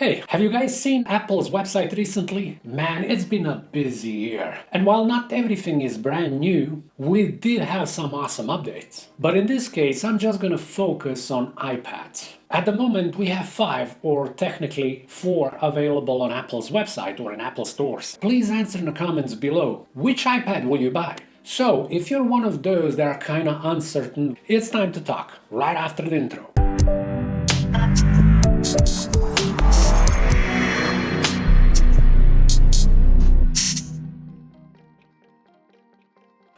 Hey, have you guys seen Apple's website recently? Man, it's been a busy year. And while not everything is brand new, we did have some awesome updates. But in this case, I'm just gonna focus on iPads. At the moment, we have 5, or technically 4, available on Apple's website or in Apple stores. Please answer in the comments below, which iPad will you buy? So, if you're one of those that are kinda uncertain, it's time to talk, right after the intro.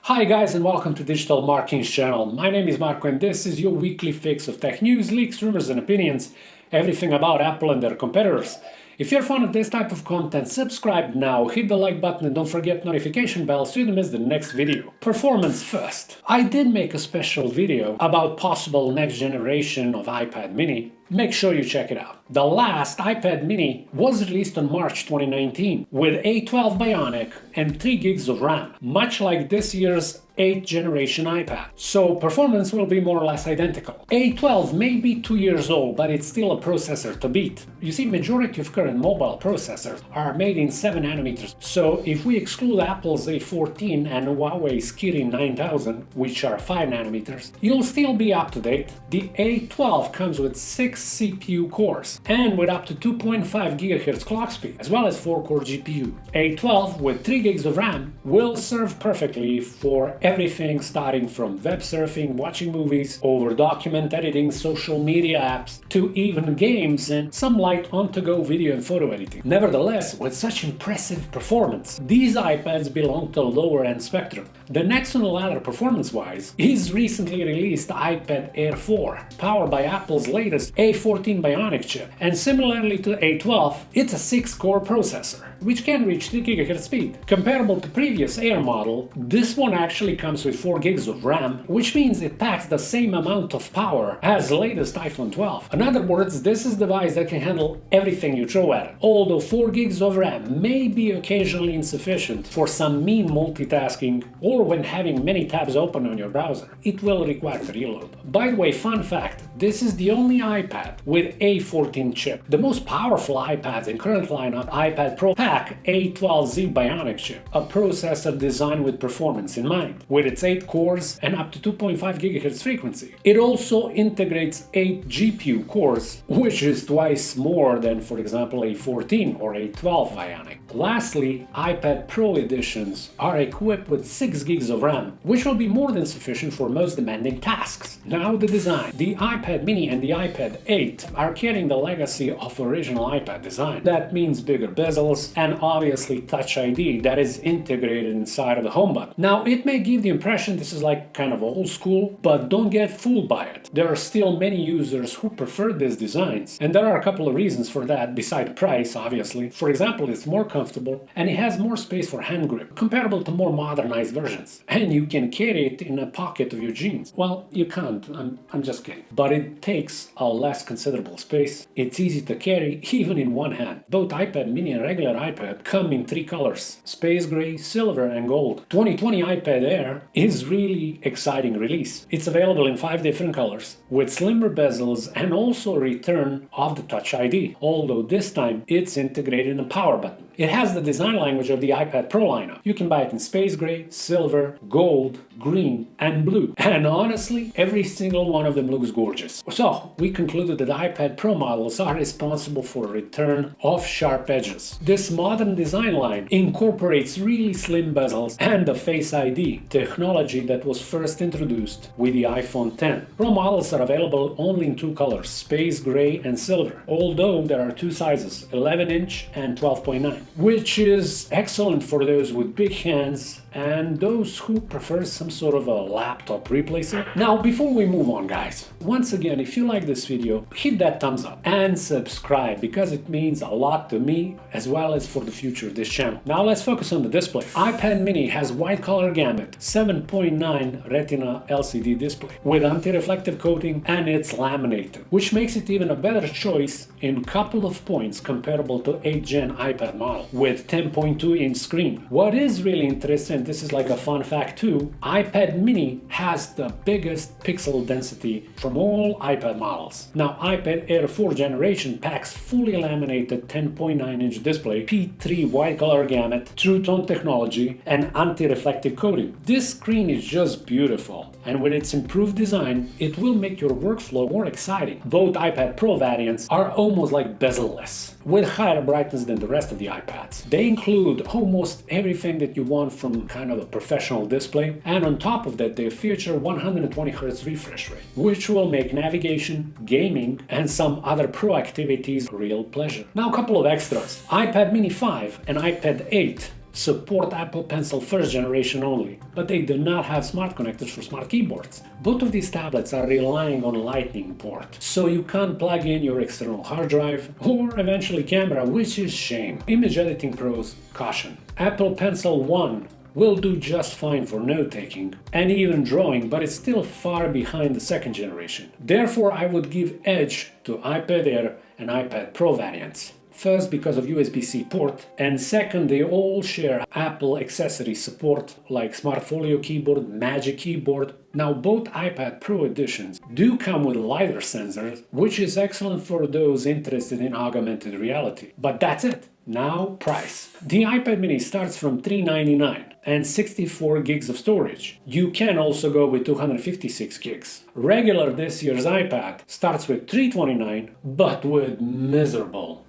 Hi guys and welcome to Digital Marketing's channel. My name is Marco and this is your weekly fix of tech news, leaks, rumors and opinions, everything about Apple and their competitors. If you're a fan of this type of content, subscribe now, hit the like button and don't forget notification bell so you don't miss the next video. Performance first. I did make a special video about possible next generation of iPad mini. Make sure you check it out. The last iPad mini was released on March 2019 with A12 Bionic and 3 gigs of RAM, much like this year's 8th generation iPad. So performance will be more or less identical. A12 may be 2 years old, but it's still a processor to beat. You see, majority of current mobile processors are made in 7 nanometers. So if we exclude Apple's A14 and Huawei's Kirin 9000, which are 5 nanometers, you'll still be up to date. The A12 comes with 6 CPU cores and with up to 2.5 GHz clock speed, as well as 4-core GPU. A12 with 3 gigs of RAM will serve perfectly for everything starting from web surfing, watching movies, over document editing, social media apps, to even games and some light on-to-go video and photo editing. Nevertheless, with such impressive performance, these iPads belong to the lower-end spectrum. The next on the ladder performance-wise is recently released iPad Air 4, powered by Apple's latest A14 Bionic chip. And similarly to A12, it's a 6-core processor, which can reach 3 GHz speed. Comparable to previous Air model, this one actually comes with 4 gigs of RAM, which means it packs the same amount of power as the latest iPhone 12. In other words, this is a device that can handle everything you throw at it. Although 4 gigs of RAM may be occasionally insufficient for some mean multitasking or when having many tabs open on your browser, it will require to reload. By the way, fun fact, this is the only iPad with A14 chip. The most powerful iPads in current lineup, iPad Pro, pack A12Z Bionic chip, a processor designed with performance in mind, with its 8 cores and up to 2.5 GHz frequency. It also integrates 8 GPU cores, which is twice more than, for example, A14 or A12 Bionic. Lastly, iPad Pro editions are equipped with 6 gigs of RAM, which will be more than sufficient for most demanding tasks. Now the design. The iPad mini and the iPad 8 are carrying the legacy of original iPad design. That means bigger bezels and obviously Touch ID that is integrated inside of the home button. Now it may give the impression this is like kind of old school, but don't get fooled by it. There are still many users who prefer these designs, and there are a couple of reasons for that beside the price, obviously. For example, it's more comfortable and it has more space for hand grip, comparable to more modernized versions. And you can carry it in a pocket of your jeans. Well, you can't, I'm just kidding. But it takes a less considerable space. It's easy to carry even in one hand. Both iPad mini and regular iPad come in 3 colors: space gray, silver and gold. 2020 iPad Air is really exciting release. It's available in 5 different colors, with slimmer bezels and also a return of the Touch ID, although this time it's integrated in a power button. It has the design language of the iPad Pro lineup. You can buy it in space gray, silver, gold, green, and blue. And honestly, every single one of them looks gorgeous. So, we concluded that iPad Pro models are responsible for a return of sharp edges. This modern design line incorporates really slim bezels and the Face ID, technology that was first introduced with the iPhone X. Pro models are available only in 2 colors, space gray and silver, although there are 2 sizes, 11-inch and 12.9. Which is excellent for those with big hands and those who prefer some sort of a laptop replacer. Now, before we move on, guys, once again, if you like this video, hit that thumbs up and subscribe because it means a lot to me as well as for the future of this channel. Now let's focus on the display. iPad mini has wide color gamut, 7.9 Retina LCD display with anti-reflective coating and it's laminated, which makes it even a better choice in couple of points comparable to 8th gen iPad model with 10.2-inch screen. What is really interesting and this is like a fun fact too, iPad mini has the biggest pixel density from all iPad models. Now, iPad Air 4th generation packs fully laminated 10.9-inch display, P3 wide color gamut, True Tone technology, and anti-reflective coating. This screen is just beautiful, and with its improved design, it will make your workflow more exciting. Both iPad Pro variants are almost like bezel-less, with higher brightness than the rest of the iPads. They include almost everything that you want from kind of a professional display, and on top of that they feature 120Hz refresh rate, which will make navigation, gaming, and some other pro activities a real pleasure. Now a couple of extras. iPad mini 5 and iPad 8 support Apple Pencil 1st generation only, but they do not have smart connectors for smart keyboards. Both of these tablets are relying on Lightning port, so you can't plug in your external hard drive or eventually camera, which is shame. Image editing pros caution. Apple Pencil 1 will do just fine for note-taking and even drawing, but it's still far behind the 2nd generation. Therefore, I would give edge to iPad Air and iPad Pro variants. First, because of USB-C port, and second, they all share Apple accessory support like Smart Folio keyboard, Magic Keyboard. Now, both iPad Pro editions do come with LiDAR sensors, which is excellent for those interested in augmented reality. But that's it. Now, price. The iPad mini starts from $399 and 64 gigs of storage. You can also go with 256 gigs. Regular this year's iPad starts with $329, but with miserable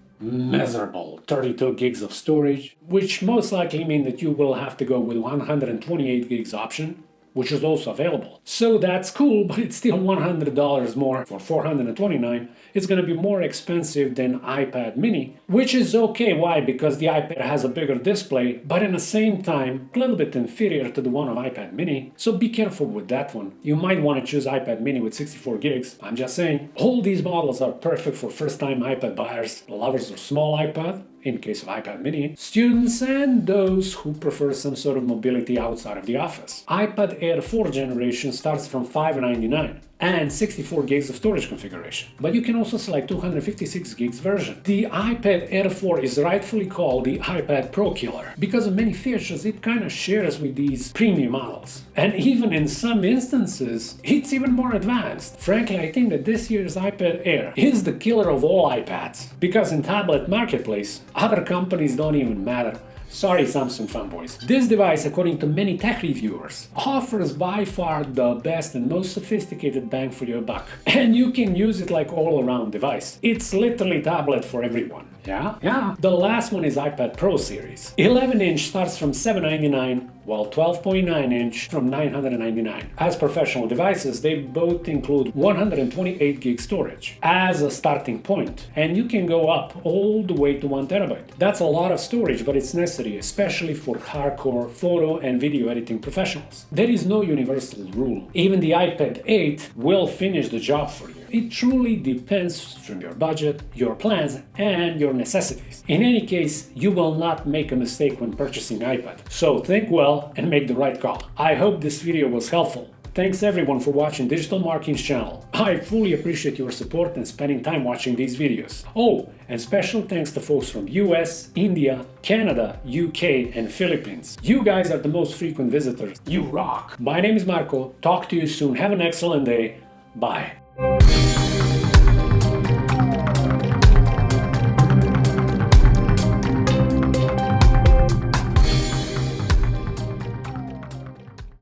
32 gigs of storage, which most likely mean that you will have to go with 128 gigs option, which is also available. So that's cool, but it's still $100 more for $429. It's going to be more expensive than iPad mini, which is okay. Why? Because the iPad has a bigger display, but at the same time, a little bit inferior to the one of iPad mini. So be careful with that one. You might want to choose iPad mini with 64 gigs. I'm just saying. All these models are perfect for first-time iPad buyers, lovers of small iPad, in case of iPad mini, students, and those who prefer some sort of mobility outside of the office. iPad Air 4th generation starts from $599 and 64 gigs of storage configuration, but you can also select 256 gigs version. The iPad Air 4 is rightfully called the iPad Pro killer. Because of many features, it kind of shares with these premium models. And even in some instances, it's even more advanced. Frankly, I think that this year's iPad Air is the killer of all iPads, because in tablet marketplace, other companies don't even matter. Sorry, Samsung fanboys. This device, according to many tech reviewers, offers by far the best and most sophisticated bang for your buck. And you can use it like all-around device. It's literally tablet for everyone. Yeah. The last one is iPad Pro series. 11-inch starts from $799, while 12.9-inch from $999. As professional devices, they both include 128 gig storage as a starting point, and you can go up all the way to 1 terabyte. That's a lot of storage, but it's necessary, especially for hardcore photo and video editing professionals. There is no universal rule. Even the iPad 8 will finish the job for you. It truly depends from your budget, your plans, and your necessities. In any case, you will not make a mistake when purchasing iPad. So think well and make the right call. I hope this video was helpful. Thanks everyone for watching Digital Marking's channel. I fully appreciate your support and spending time watching these videos. Oh, and special thanks to folks from US, India, Canada, UK, and Philippines. You guys are the most frequent visitors. You rock! My name is Marco. Talk to you soon. Have an excellent day. Bye.